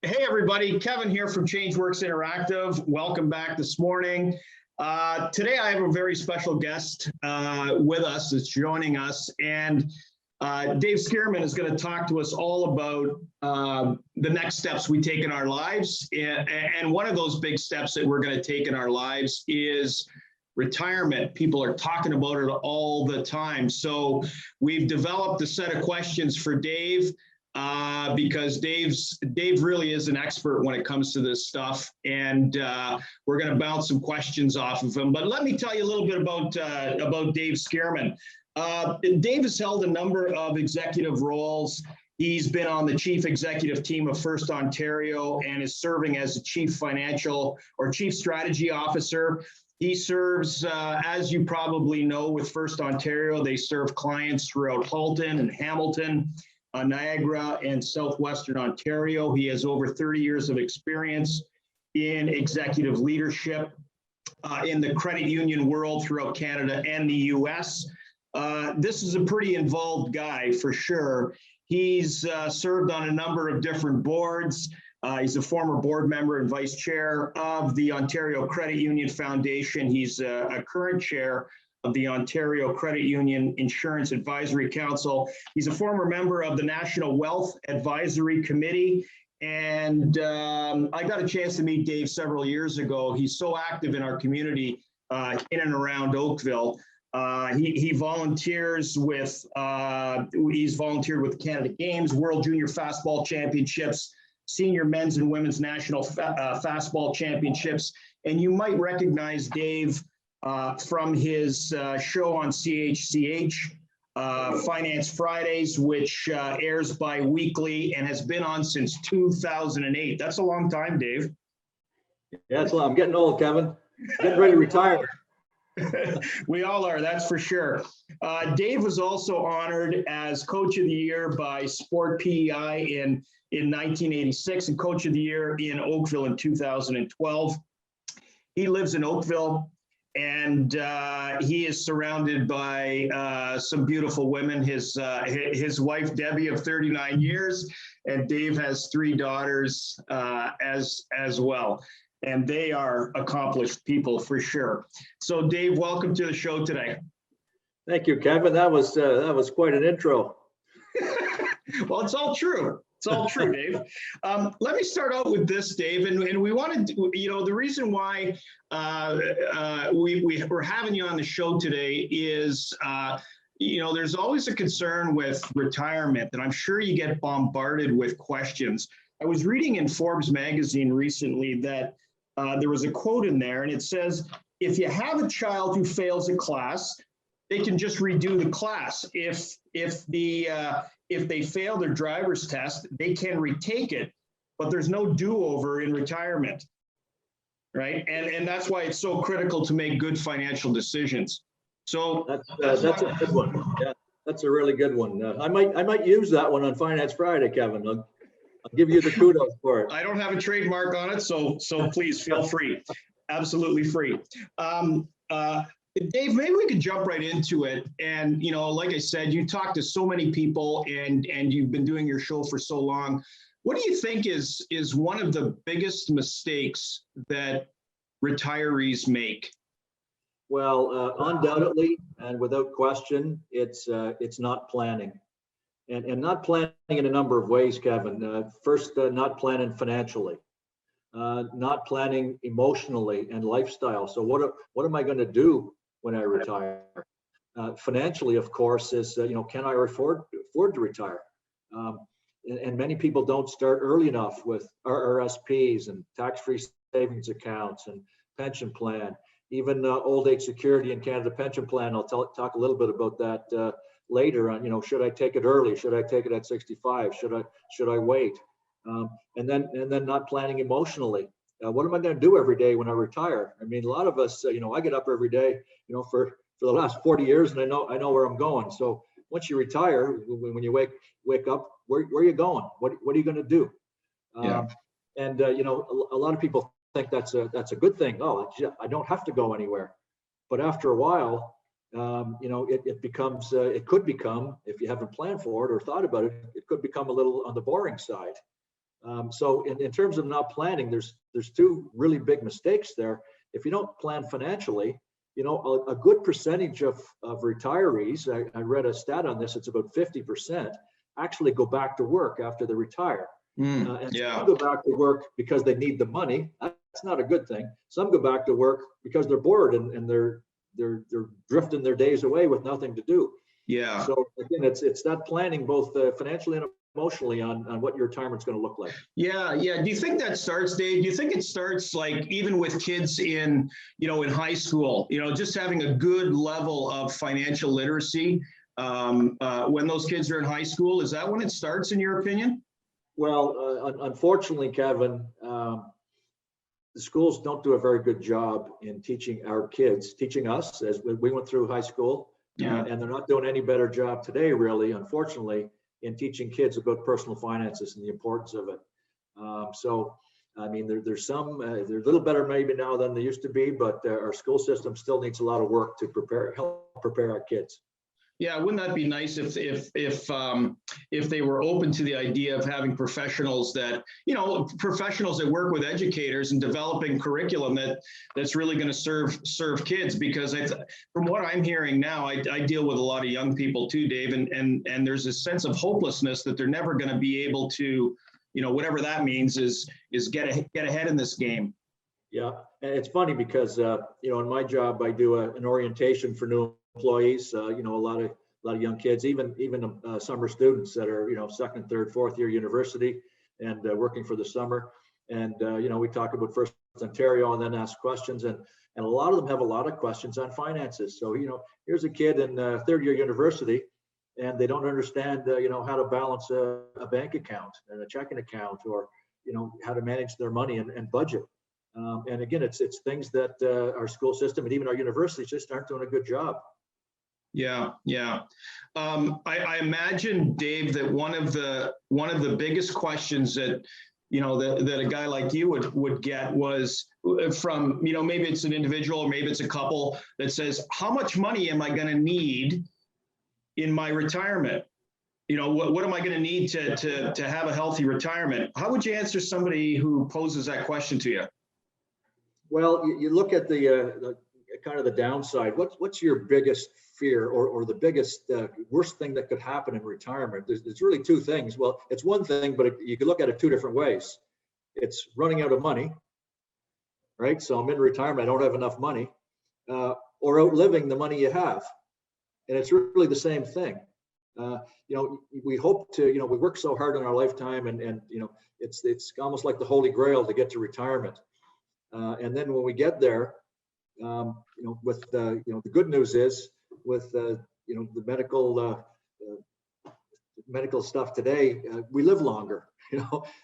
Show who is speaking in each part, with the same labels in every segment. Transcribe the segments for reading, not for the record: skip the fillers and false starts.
Speaker 1: Hey everybody, Kevin here from ChangeWorks Interactive. Welcome back this morning. Today I have a very special guest with us that's joining us, and Dave Schurman is going to talk to us all about the next steps we take in our lives. And one of those big steps that we're going to take in our lives is retirement. People are talking about it all the time. So we've developed a set of questions for Dave. Because Dave really is an expert when it comes to this stuff, and we're going to bounce some questions off of him. But let me tell you a little bit about Dave Schurman. Dave has held a number of executive roles. He's been on the chief executive team of First Ontario and is serving as the chief financial or chief strategy officer. He serves, as you probably know, with First Ontario. They serve clients throughout Halton and Hamilton, Niagara, and Southwestern Ontario. He has over 30 years of experience in executive leadership in the credit union world throughout Canada and the US. This is a pretty involved guy for sure. He's served on a number of different boards. He's a former board member and vice chair of the Ontario Credit Union Foundation. He's a current chair of the Ontario Credit Union Insurance Advisory Council. He's a former member of the National Wealth Advisory Committee. And I got a chance to meet Dave several years ago. He's so active in our community in and around Oakville. He volunteers with, he's volunteered with Canada Games, World Junior Fastball Championships, Senior Men's and Women's National Fastball Championships. And you might recognize Dave from his show on CHCH, Finance Fridays, which airs bi-weekly and has been on since 2008. That's a long time, Dave.
Speaker 2: Yeah, it's a lot. I'm getting old, Kevin. Getting ready to retire.
Speaker 1: We all are, that's for sure. Dave was also honored as Coach of the Year by Sport PEI in 1986 and Coach of the Year in Oakville in 2012. He lives in Oakville. And he is surrounded by some beautiful women. His wife, Debbie, of 39 years, and Dave has 3 daughters as well. And they are accomplished people for sure. So Dave, welcome to the show today.
Speaker 2: Thank you, Kevin. That was quite an intro.
Speaker 1: Well, it's all true. It's all true, Dave. Let me start out with this, Dave, and we wanted to, the reason why we're having you on the show today is, there's always a concern with retirement, and I'm sure you get bombarded with questions. I was reading in Forbes magazine recently that there was a quote in there, and it says, if you have a child who fails a class, they can just redo the class. If they fail their driver's test, they can retake it, but there's no do-over in retirement, right? And that's why it's so critical to make good financial decisions. So
Speaker 2: that's a good one. Yeah, that's a really good one. I might use that one on Finance Friday, Kevin. I'll give you the kudos for it.
Speaker 1: I don't have a trademark on it, so please feel free. Absolutely free. Dave, maybe we could jump right into it. And, like I said, you talk to so many people and you've been doing your show for so long. What do you think is one of the biggest mistakes that retarees make?
Speaker 2: Well, undoubtedly, and without question, it's not planning. And not planning in a number of ways, Kevin. First, not planning financially. Not planning emotionally and lifestyle. So what am I going to do when I retire? Financially, of course, is can I afford to retire? And many people don't start early enough with RRSPs and tax-free savings accounts and pension plan, even old age security and Canada pension plan. I'll talk a little bit about that later on. Should I take it early? Should I take it at 65? Should I wait? And then not planning emotionally. What am I going to do every day when I retire? I mean, a lot of us, I get up every day, for the last 40 years, and I know where I'm going. So once you retire, when you wake up, where are you going? What are you going to do?
Speaker 1: Yeah.
Speaker 2: And a lot of people think that's a good thing. Oh, I don't have to go anywhere. But after a while, it could become, if you haven't planned for it or thought about it, it could become a little on the boring side. So in terms of not planning, there's two really big mistakes there. If you don't plan financially, a good percentage of retirees, I read a stat on this, it's about 50%, actually go back to work after they retire. And some go back to work because they need the money. That's not a good thing. Some go back to work because they're bored and they're drifting their days away with nothing to do.
Speaker 1: Yeah.
Speaker 2: So again, it's that planning both financially and emotionally on what your retirement's going to look like.
Speaker 1: Yeah. Do you think that starts, Dave? Do you think it starts like even with kids in high school, just having a good level of financial literacy when those kids are in high school? Is that when it starts, in your opinion?
Speaker 2: Well, unfortunately, Kevin, the schools don't do a very good job in teaching our kids, teaching us as we went through high school. And they're not doing any better job today, really, unfortunately, in teaching kids about personal finances and the importance of it. So, I mean, there's they're a little better maybe now than they used to be, but our school system still needs a lot of work to help prepare our kids.
Speaker 1: Yeah, wouldn't that be nice if they were open to the idea of having professionals that work with educators and developing curriculum that's really going to serve kids? Because from what I'm hearing now, I deal with a lot of young people too, Dave, and there's a sense of hopelessness that they're never going to be able to, whatever that means, is get ahead in this game. Yeah,
Speaker 2: and it's funny because in my job I do an orientation for new employees, a lot of young kids, even summer students that are second, third, fourth year university and working for the summer. And we talk about First Ontario and then ask questions, and a lot of them have a lot of questions on finances. So here's a kid in third year university, and they don't understand how to balance a bank account and a checking account, or how to manage their money and budget. And again, it's things that our school system and even our universities just aren't doing a good job.
Speaker 1: Yeah. I imagine, Dave, that one of the biggest questions that that a guy like you would get was from maybe it's an individual or maybe it's a couple that says, how much money am I going to need in my retirement? What am I going to need to have a healthy retirement? How would you answer somebody who poses that question to you?
Speaker 2: Well, you look at the kind of the downside. What's your biggest fear or the biggest worst thing that could happen in retirement? There's really two things. Well, it's one thing, but you can look at it two different ways. It's running out of money, right? So I'm in retirement, I don't have enough money, or outliving the money you have. And it's really the same thing. We hope to, we work so hard in our lifetime, and it's almost like the Holy Grail to get to retirement. And then when we get there, with the good news is with the medical stuff today, we live longer.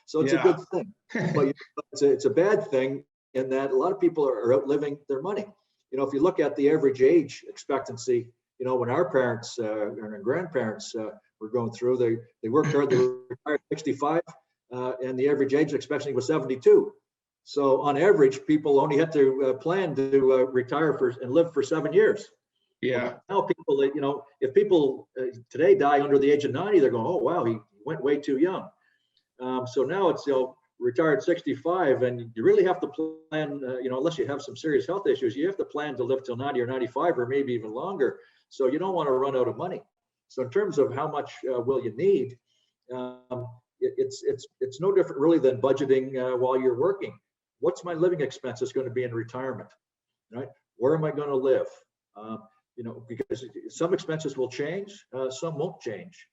Speaker 2: So it's a good thing. But it's a bad thing in that a lot of people are outliving their money. If you look at the average age expectancy, when our parents and our grandparents were going through, they worked hard, they retired at 65, and the average age expectancy was 72. So on average, people only had to plan to retire and live for 7 years.
Speaker 1: Yeah.
Speaker 2: Now people, if people today die under the age of 90, they're going, oh, wow, he went way too young. So now it's, retired 65, and you really have to plan, unless you have some serious health issues, you have to plan to live till 90 or 95 or maybe even longer. So you don't want to run out of money. So in terms of how much will you need, it's no different really than budgeting while you're working. What's my living expenses going to be in retirement, right? Where am I going to live? Because some expenses will change, some won't change.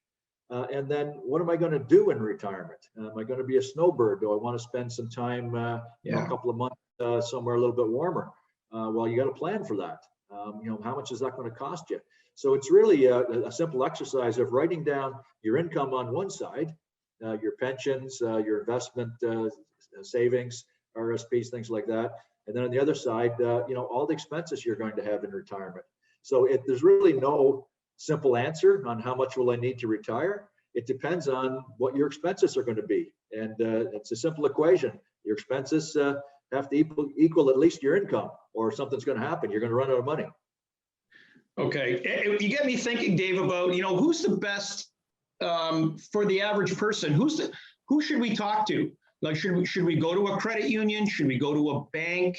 Speaker 2: And then what am I going to do in retirement? Am I going to be a snowbird? Do I want to spend some time, a couple of months somewhere a little bit warmer? Well, you got to plan for that. How much is that going to cost you? So it's really a simple exercise of writing down your income on one side, your pensions, your investment savings, RSPs, things like that. And then on the other side, all the expenses you're going to have in retirement. So there's really no simple answer on how much will I need to retire. It depends on what your expenses are going to be. And it's a simple equation. Your expenses have to equal at least your income, or something's going to happen. You're going to run out of money.
Speaker 1: Okay. You get me thinking, Dave, about, who's the best for the average person? who should we talk to? Like, should we go to a credit union? Should we go to a bank?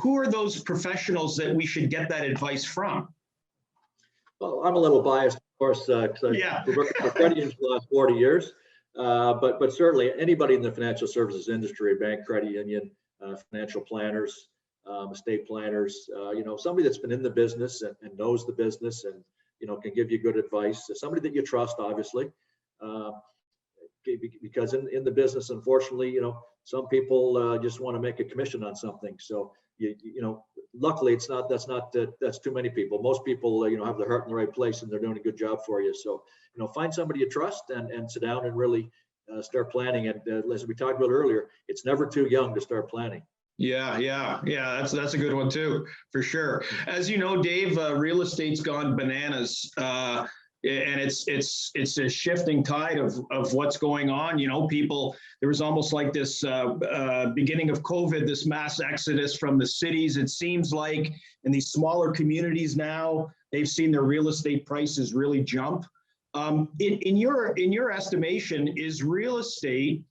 Speaker 1: Who are those professionals that we should get that advice from?
Speaker 2: Well, I'm a little biased, of course, because I've worked for credit unions for the last 40 years. But certainly anybody in the financial services industry, bank, credit union, financial planners, estate planners, somebody that's been in the business and knows the business and, can give you good advice. Somebody that you trust, obviously, because in the business, unfortunately, some people just want to make a commission on something. So, luckily that's too many people. Most people, have their heart in the right place and they're doing a good job for you. So, find somebody you trust and sit down and really start planning. And as we talked about earlier, it's never too young to start planning.
Speaker 1: Yeah. That's a good one too, for sure. As you know, Dave, real estate's gone bananas, and it's a shifting tide of what's going on. People, there was almost like this beginning of COVID, this mass exodus from the cities. It seems like in these smaller communities now, they've seen their real estate prices really jump. In your estimation, is real estate,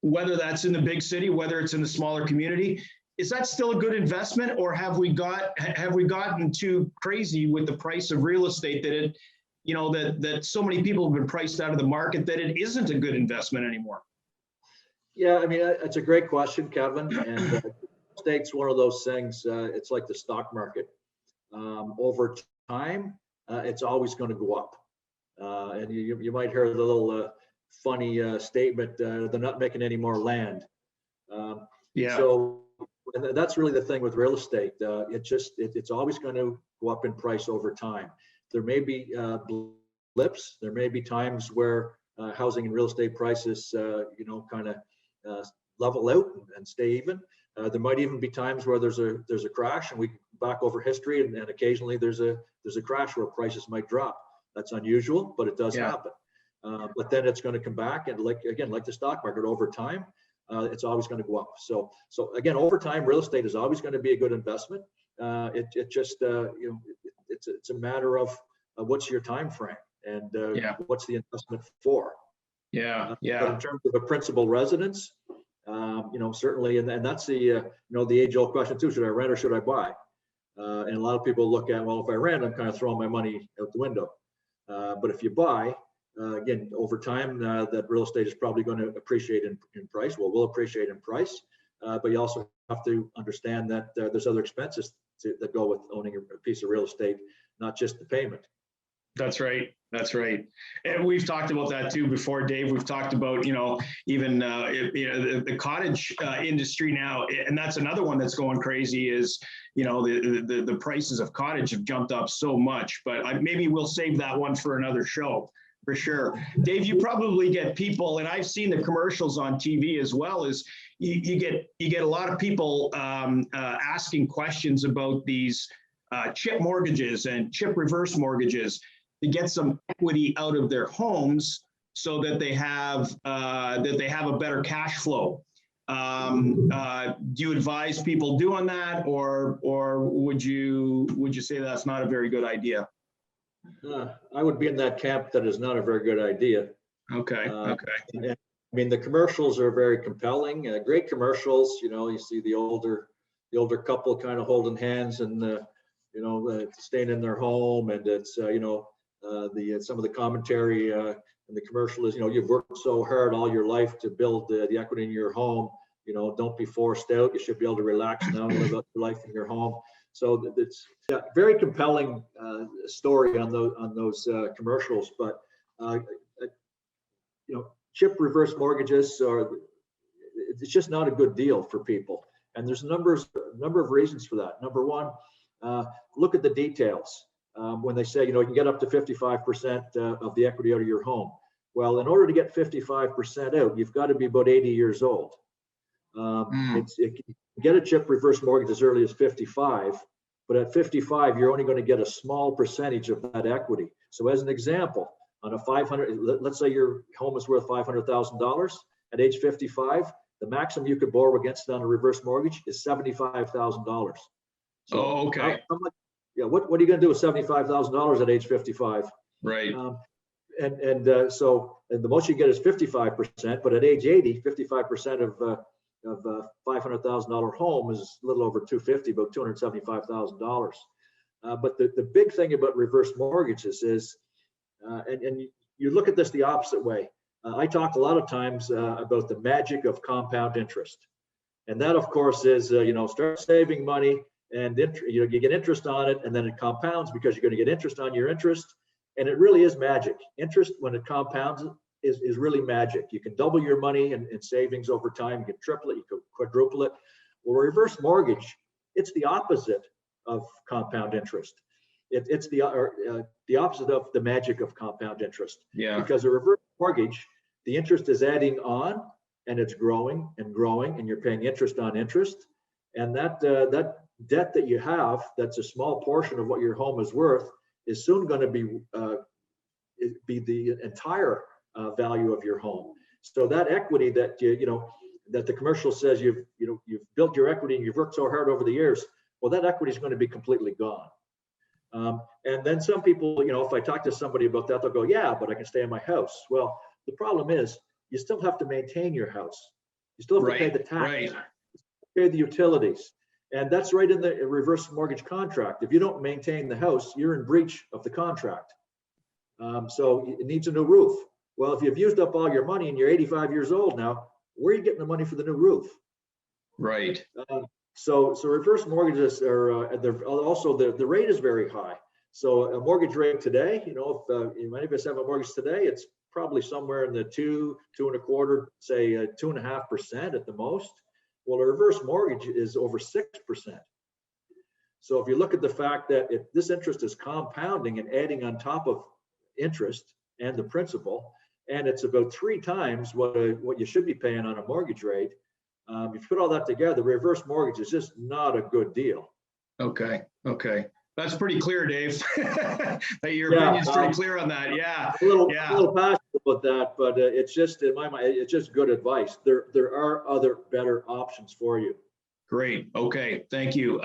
Speaker 1: whether that's in the big city, whether it's in the smaller community, is that still a good investment, or have we gotten too crazy with the price of real estate that it, that so many people have been priced out of the market that it isn't a good investment anymore?
Speaker 2: Yeah, I mean, it's a great question, Kevin. And real estate's one of those things. It's like the stock market. Over time, it's always going to go up. And you might hear the little funny statement, they're not making any more land. So and that's really the thing with real estate. It's always going to go up in price over time. There may be blips. There may be times where housing and real estate prices, kind of level out and stay even. There might even be times where there's a crash, and we back over history, and occasionally there's a crash where prices might drop. That's unusual, but it does happen. But then it's going to come back, and like the stock market, over time, it's always going to go up. So again, over time, real estate is always going to be a good investment. It's a matter of what's your time frame and what's the investment for. But in terms of a principal residence, certainly, and that's the age-old question too: should I rent or should I buy? And a lot of people look at, well, if I rent, I'm kind of throwing my money out the window. But if you buy, again, over time, that real estate is probably going to appreciate in price. Well, will appreciate in price, but you also have to understand that there's other expenses that go with owning a piece of real estate, not just the payment.
Speaker 1: That's right. And we've talked about that too before, Dave. We've talked about, even the cottage industry now, and that's another one that's going crazy is, the prices of cottage have jumped up so much, but maybe we'll save that one for another show. For sure. Dave, you probably get people, and I've seen the commercials on TV as well, is you get a lot of people asking questions about these chip mortgages and chip reverse mortgages to get some equity out of their homes so that they have a better cash flow. Do you advise people doing that, or would you say that's not a very good idea?
Speaker 2: I would be in that camp that is not a very good idea.
Speaker 1: Okay.
Speaker 2: I mean, the commercials are very compelling, great commercials. You see the older couple kind of holding hands and staying in their home, and it's some of the commentary in the commercial is, you've worked so hard all your life to build the equity in your home. Don't be forced out. You should be able to relax now and live out your life in your home. So it's very compelling story on those commercials. But chip reverse mortgages it's just not a good deal for people. And there's a number of reasons for that. Number one, look at the details. When they say, you can get up to 55% of the equity out of your home. Well, in order to get 55% out, you've got to be about 80 years old. Get a chip reverse mortgage as early as 55, but at 55, you're only going to get a small percentage of that equity. So as an example, on a 500, let's say your home is worth $500,000 at age 55, the maximum you could borrow against it on a reverse mortgage is $75,000. So
Speaker 1: okay.
Speaker 2: What are you going to do with $75,000 at age 55?
Speaker 1: Right.
Speaker 2: And the most you get is 55%, but at age 80, 55% of $500,000 home is a little over 250, about $275,000. But the big thing about reverse mortgages is, and you look at this the opposite way. I talk a lot of times about the magic of compound interest. And that, of course, is, start saving money and you get interest on it, and then it compounds because you're going to get interest on your interest. And it really is magic. Interest, when it compounds, is really magic. You can double your money in savings over time. You can triple it, you can quadruple it. Well, reverse mortgage, it's the opposite of compound interest. It's the opposite of the magic of compound interest.
Speaker 1: Yeah.
Speaker 2: Because a reverse mortgage, the interest is adding on, and it's growing and growing, and you're paying interest on interest. And that debt that you have, that's a small portion of what your home is worth, is soon going to be the entire value of your home. So that equity that that the commercial says you've built your equity and you've worked so hard over the years, well, that equity is going to be completely gone. And then some people, if I talk to somebody about that, they'll go, yeah, but I can stay in my house. Well, the problem is you still have to maintain your house. You still have to pay the tax, pay the utilities. And that's right in the reverse mortgage contract. If you don't maintain the house, you're in breach of the contract. So it needs a new roof. Well, if you've used up all your money and you're 85 years old now, where are you getting the money for the new roof?
Speaker 1: Right.
Speaker 2: So reverse mortgages are also the rate is very high. So a mortgage rate today, if many of us have a mortgage today, it's probably somewhere in the 2.25%, say 2.5% at the most. Well, a reverse mortgage is over 6%. So if you look at the fact that this interest is compounding and adding on top of interest and the principal, and it's about 3 times what you should be paying on a mortgage rate. If you put all that together, reverse mortgage is just not a good deal.
Speaker 1: Okay. That's pretty clear, Dave. That your opinion's pretty clear on that. Yeah.
Speaker 2: A little passionate about that, but it's just, in my mind, it's just good advice. There are other better options for you.
Speaker 1: Great. Okay. Thank you.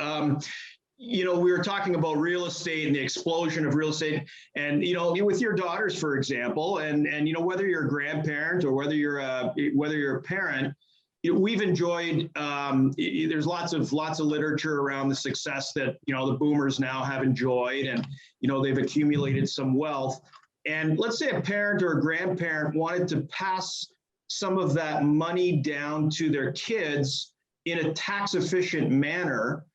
Speaker 1: We were talking about real estate and the explosion of real estate, and with your daughters, for example, and whether you're a grandparent or whether you're a parent, we've enjoyed. There's lots of literature around the success that the boomers now have enjoyed, and they've accumulated some wealth. And let's say a parent or a grandparent wanted to pass some of that money down to their kids in a tax efficient manner.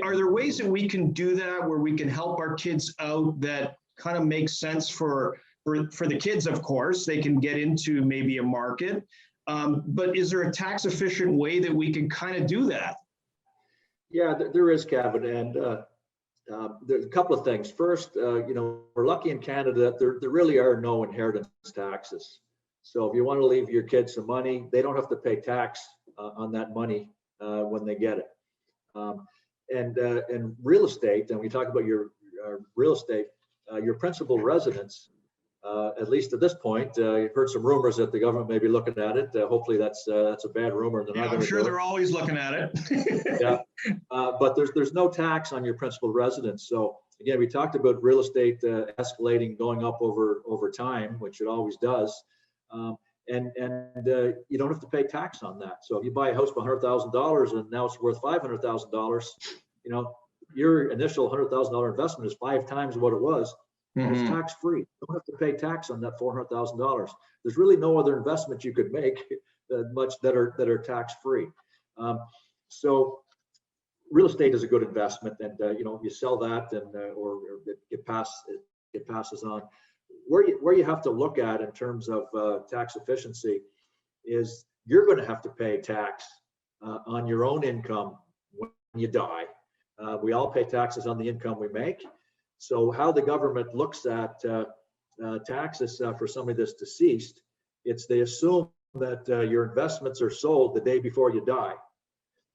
Speaker 1: Are there ways that we can do that where we can help our kids out that kind of makes sense for the kids? Of course, they can get into maybe a market, but is there a tax efficient way that we can kind of do that?
Speaker 2: Yeah, there is, Kevin, and there's a couple of things. First, we're lucky in Canada that there really are no inheritance taxes. So if you want to leave your kids some money, they don't have to pay tax on that money when they get it. And real estate, and we talk about your real estate, your principal residence, at least at this point, you've heard some rumors that the government may be looking at it. Hopefully that's a bad rumor.
Speaker 1: I'm sure they're always looking at it.
Speaker 2: Yeah, but there's no tax on your principal residence. So again, we talked about real estate escalating, going up over time, which it always does. And you don't have to pay tax on that. So if you buy a house for $100,000 and now it's worth $500,000, your initial $100,000 investment is 5 times what it was. Mm-hmm. It's tax free. You don't have to pay tax on that $400,000. There's really no other investment you could make much that are tax free. So real estate is a good investment, and you sell that, and or it passes on. Where you have to look at in terms of tax efficiency is you're going to have to pay tax on your own income when you die. We all pay taxes on the income we make. So how the government looks at taxes for somebody that's deceased, they assume that your investments are sold the day before you die.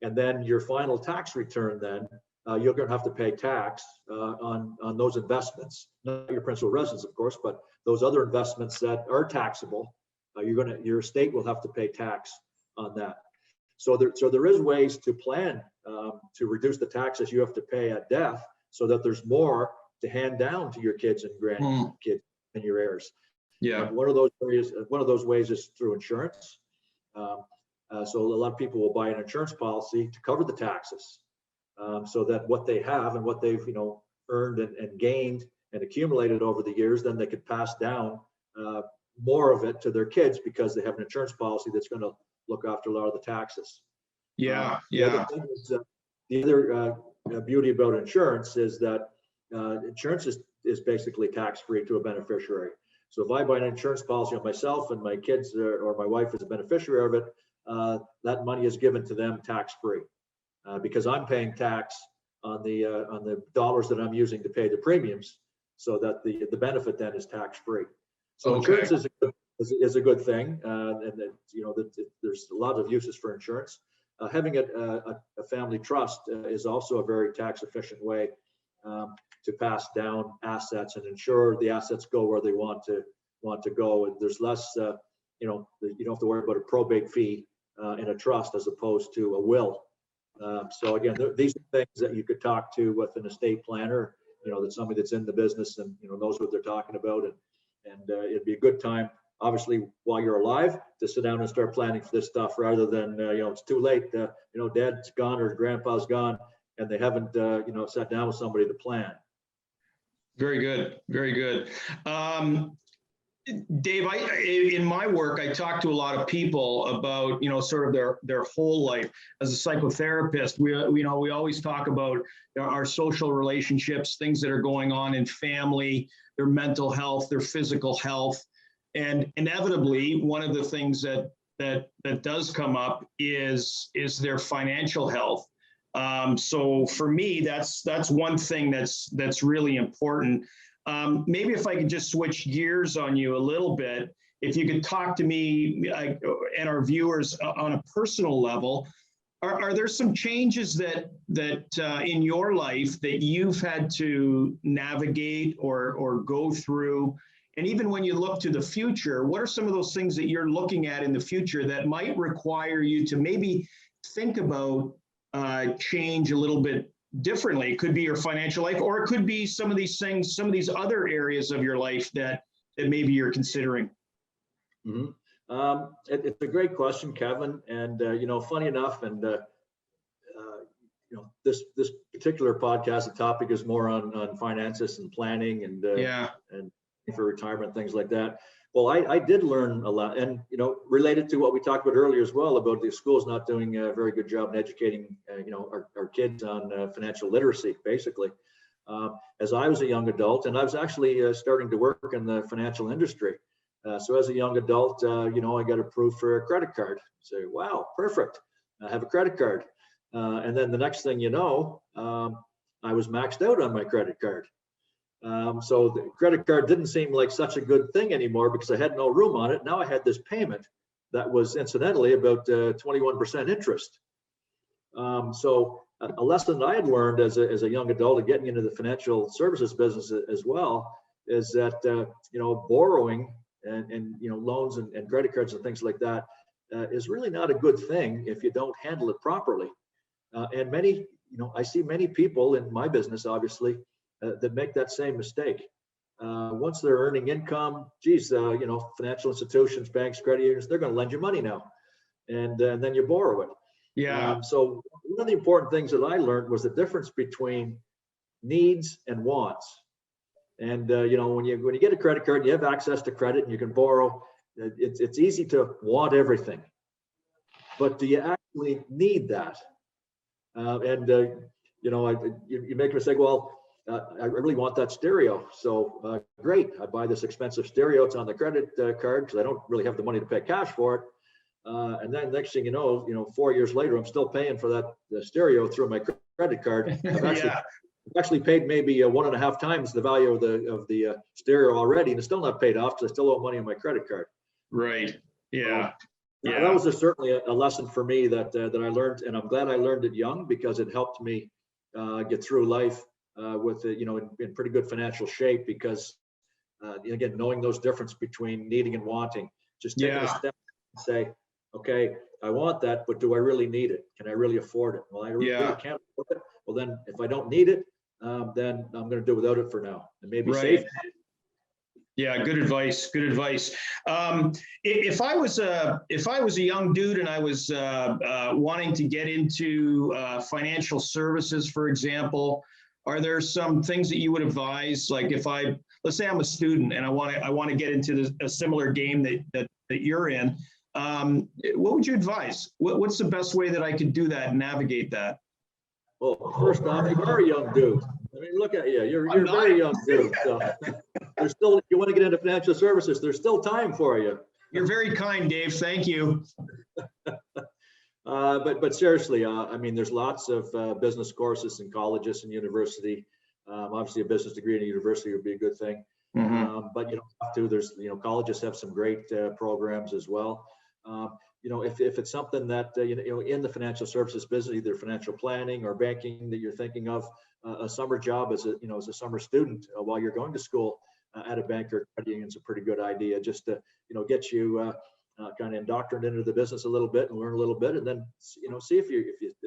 Speaker 2: And then your final tax return, then you're going to have to pay tax on those investments, not your principal residence, of course, but those other investments that are taxable. Your estate will have to pay tax on that. So there is ways to plan to reduce the taxes you have to pay at death, so that there's more to hand down to your kids and grandkids and your heirs.
Speaker 1: Yeah.
Speaker 2: One of those ways is through insurance. So a lot of people will buy an insurance policy to cover the taxes, so that what they have and what they've earned and gained and accumulated over the years, then they could pass down more of it to their kids because they have an insurance policy that's going to look after a lot of the taxes.
Speaker 1: Yeah.
Speaker 2: The other thing is, the other beauty about insurance is that insurance is basically tax-free to a beneficiary. So if I buy an insurance policy on myself and my kids or my wife is a beneficiary of it, that money is given to them tax-free, because I'm paying tax on the dollars that I'm using to pay the premiums, so that the benefit then is tax-free. So insurance is a good thing, and there's a lot of uses for insurance. Having a family trust is also a very tax-efficient way to pass down assets and ensure the assets go where they want to go. And there's less, you don't have to worry about a probate fee in a trust as opposed to a will. So again, these are things that you could talk to with an estate planner, that's somebody that's in the business and knows what they're talking about, and it'd be a good time, obviously, while you're alive, to sit down and start planning for this stuff, rather than it's too late. Dad's gone or grandpa's gone, and they haven't sat down with somebody to plan.
Speaker 1: Very good. Very good. Dave, in my work, I talk to a lot of people about, sort of their whole life. As a psychotherapist, we always talk about our social relationships, things that are going on in family, their mental health, their physical health. And inevitably, one of the things that does come up is their financial health. So for me, that's one thing that's really important. Maybe if I could just switch gears on you a little bit, if you could talk to me and our viewers on a personal level, are there some changes that in your life that you've had to navigate or go through? And even when you look to the future, what are some of those things that you're looking at in the future that might require you to maybe think about change a little bit differently? It could be your financial life, or it could be some of these things, some of these other areas of your life that maybe you're considering.
Speaker 2: Mm-hmm. It's a great question, Kevin. And funny enough, and this particular podcast, the topic is more on finances and planning and for retirement, things like that. Well, I did learn a lot, and related to what we talked about earlier as well, about the schools not doing a very good job in educating our kids on financial literacy, basically. As I was a young adult, and I was actually starting to work in the financial industry. So as a young adult, I got approved for a credit card. Say, wow, perfect! I have a credit card, and then the next thing you know, I was maxed out on my credit card. So the credit card didn't seem like such a good thing anymore because I had no room on it. Now I had this payment that was incidentally about 21% interest. So a lesson that I had learned as a young adult and getting into the financial services business as well is that borrowing and loans and credit cards and things like that is really not a good thing if you don't handle it properly. And many, I see many people in my business, obviously, that make that same mistake. Once they're earning income, financial institutions, banks, credit unions, they're going to lend you money now, and then you borrow it.
Speaker 1: Yeah.
Speaker 2: So one of the important things that I learned was the difference between needs and wants. And when you get a credit card, you have access to credit and you can borrow. It's easy to want everything, but do you actually need that? You make a mistake. Well, I really want that stereo. So great, I buy this expensive stereo. It's on the credit card because I don't really have the money to pay cash for it. And then next thing you know, 4 years later, I'm still paying for the stereo through my credit card. I've actually paid maybe 1.5 times the value of the stereo already, and it's still not paid off because I still owe money on my credit card.
Speaker 1: Right. Yeah.
Speaker 2: That was certainly a lesson for me that I learned, and I'm glad I learned it young because it helped me get through life with in pretty good financial shape. Because again, knowing those difference between needing and wanting, just taking a step and say, okay, I want that, but do I really need it? Can I really afford it? Well, I really can't afford it. Well, then if I don't need it, then I'm going to do without it for now, and maybe save.
Speaker 1: Yeah, good advice. Good advice. If I was a young dude and I was wanting to get into financial services, for example, are there some things that you would advise? Like if let's say I'm a student and I want to get into a similar game that you're in, what would you advise? What's the best way that I could do that and navigate that?
Speaker 2: Well, first off, you are a young dude. I mean, look at you. You're a very young dude. So there's still, if you want to get into financial services, there's still time for you.
Speaker 1: You're very kind, Dave. Thank you.
Speaker 2: But seriously, I mean, there's lots of business courses in colleges and university. Obviously, a business degree in a university would be a good thing. But you don't have to. There's, colleges have some great programs as well. If it's something that in the financial services business, either financial planning or banking that you're thinking of, a summer job as a summer student while you're going to school at a bank or credit union is a pretty good idea, just to get you kind of indoctrinated into the business a little bit and learn a little bit, and then see if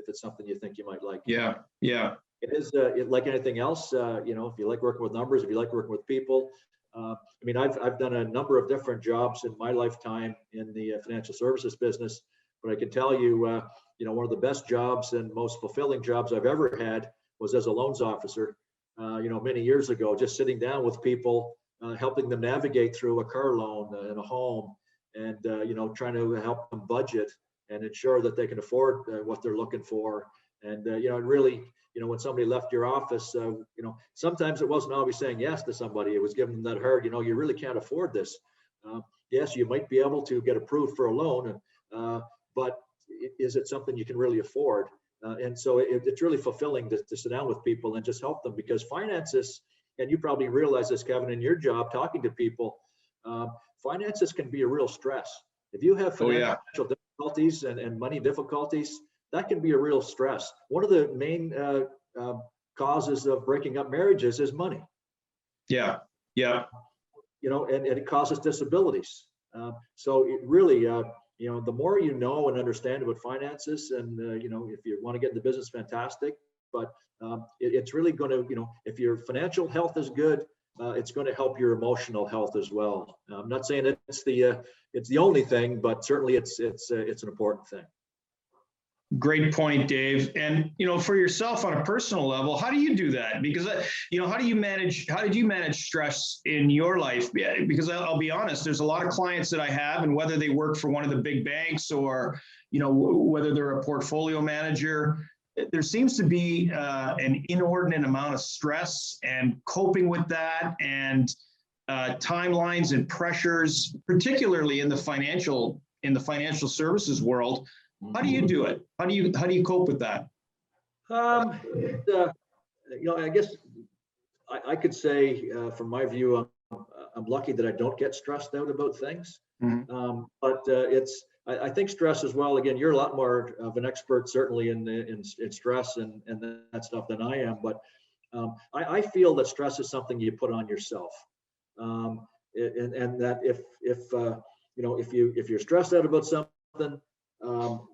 Speaker 2: it's something you think you might like.
Speaker 1: Yeah.
Speaker 2: It is like anything else. If you like working with numbers, if you like working with people. I mean, I've done a number of different jobs in my lifetime in the financial services business, but I can tell you, one of the best jobs and most fulfilling jobs I've ever had was as a loans officer. Many years ago, just sitting down with people, helping them navigate through a car loan and a home, and trying to help them budget and ensure that they can afford what they're looking for. And really, when somebody left your office, sometimes it wasn't always saying yes to somebody. It was giving them that hard, you really can't afford this. Yes, you might be able to get approved for a loan, but is it something you can really afford? And so it's really fulfilling to sit down with people and just help them, because finances, and you probably realize this, Kevin, in your job, talking to people, finances can be a real stress. If you have financial difficulties and money difficulties, that can be a real stress. One of the main causes of breaking up marriages is money. Yeah. And it causes disabilities. So it really, the more you know and understand about finances, and if you want to get into business, fantastic. But it's really going to, if your financial health is good, it's going to help your emotional health as well. I'm not saying it's the only thing, but certainly it's an important thing.
Speaker 1: Great point, Dave. And for yourself on a personal level, how do you do that? Because how did you manage stress in your life? Because I'll be honest, there's a lot of clients that I have, and whether they work for one of the big banks or whether they're a portfolio manager, there seems to be an inordinate amount of stress and coping with that, and timelines and pressures, particularly in the financial services world. How do you do it? How do you cope with that?
Speaker 2: I guess I could say, from my view, I'm lucky that I don't get stressed out about things. But I think stress as well. Again, you're a lot more of an expert, certainly in stress and that stuff than I am. But I feel that stress is something you put on yourself, and that if you're stressed out about something,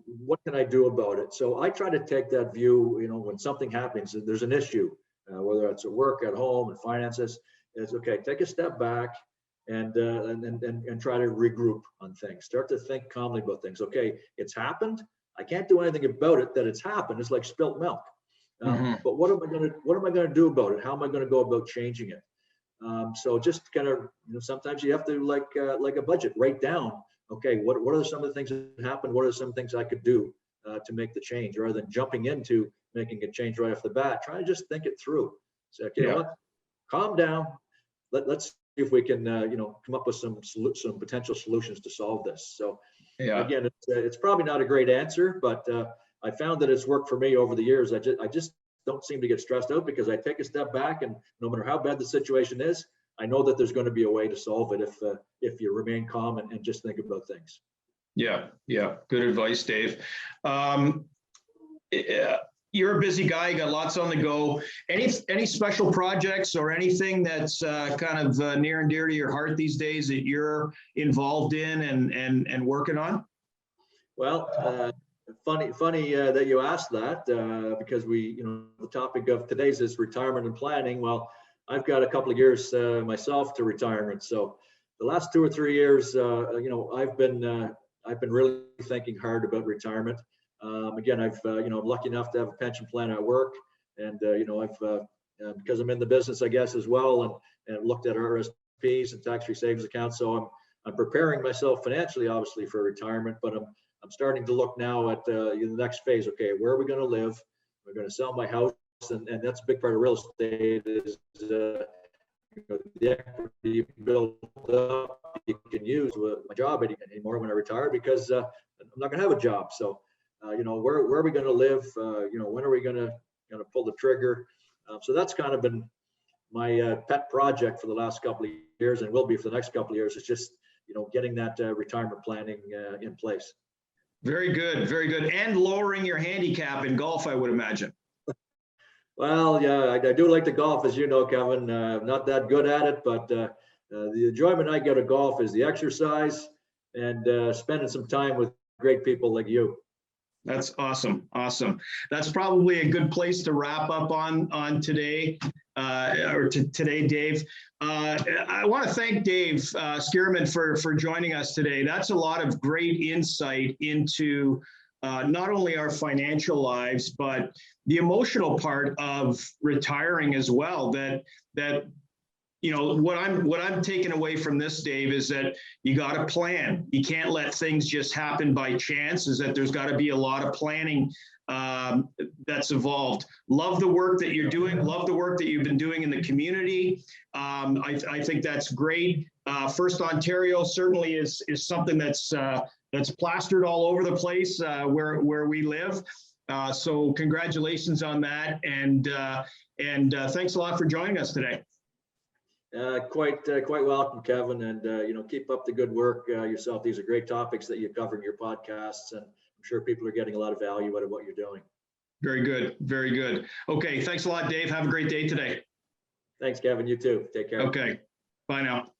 Speaker 2: what can I do about it? So I try to take that view, when something happens, there's an issue, whether it's at work, at home, and finances, it's okay, take a step back and try to regroup on things. Start to think calmly about things. Okay, it's happened. I can't do anything about it that it's happened. It's like spilt milk. But what am I going to do about it? How am I going to go about changing it? So just kind of, sometimes you have to, like a budget, write down, okay, what are some of the things that happened? What are some things I could do to make the change, rather than jumping into making a change right off the bat? Try to just think it through. So, you know what? Calm down. Let's see if we can, come up with some potential solutions to solve this. So, again, it's probably not a great answer, but I found that it's worked for me over the years. I just don't seem to get stressed out, because I take a step back, and no matter how bad the situation is, I know that there's going to be a way to solve it if you remain calm and just think about things. Yeah. Good advice, Dave. You're a busy guy. You got lots on the go. Any special projects or anything that's kind of near and dear to your heart these days that you're involved in and working on? Well, funny that you asked that, because the topic of today's is retirement and planning. Well, I've got a couple of years myself to retirement. So the last 2 or 3 years, I've been really thinking hard about retirement. Again, I'm lucky enough to have a pension plan at work, and because I'm in the business, I guess, as well, and looked at RSPs and tax-free savings accounts. So I'm preparing myself financially, obviously, for retirement, but I'm starting to look now at the next phase. Okay, where are we going to live? We're going to sell my house, and that's a big part of real estate is the equity you build up you can use with my job anymore when I retire, because I'm not going to have a job. So where are we going to live? When are we going to pull the trigger? So that's kind of been my pet project for the last couple of years, and will be for the next couple of years. It's just getting that retirement planning in place.
Speaker 1: Very good, very good. And lowering your handicap in golf, I would imagine.
Speaker 2: Well, yeah, I do like to golf, as you know, Kevin. Not that good at it, but the enjoyment I get of golf is the exercise and spending some time with great people like you.
Speaker 1: That's awesome. Awesome. That's probably a good place to wrap up on today, today, Dave. I want to thank Dave Schurman for joining us today. That's a lot of great insight into not only our financial lives, but the emotional part of retiring as well. That what I'm taking away from this, Dave, is that you got to plan. You can't let things just happen by chance. Is that there's got to be a lot of planning that's involved. Love the work that you're doing. Love the work that you've been doing in the community. I think that's great. First Ontario certainly is something that's plastered all over the place where we live. So congratulations on that, and thanks a lot for joining us today.
Speaker 2: Quite welcome, Kevin, and keep up the good work yourself. These are great topics that you cover in your podcasts, and I'm sure people are getting a lot of value out of what you're doing.
Speaker 1: Very good, very good. Okay, thanks a lot, Dave. Have a great day today.
Speaker 2: Thanks, Kevin. You too. Take care.
Speaker 1: Okay, bye now.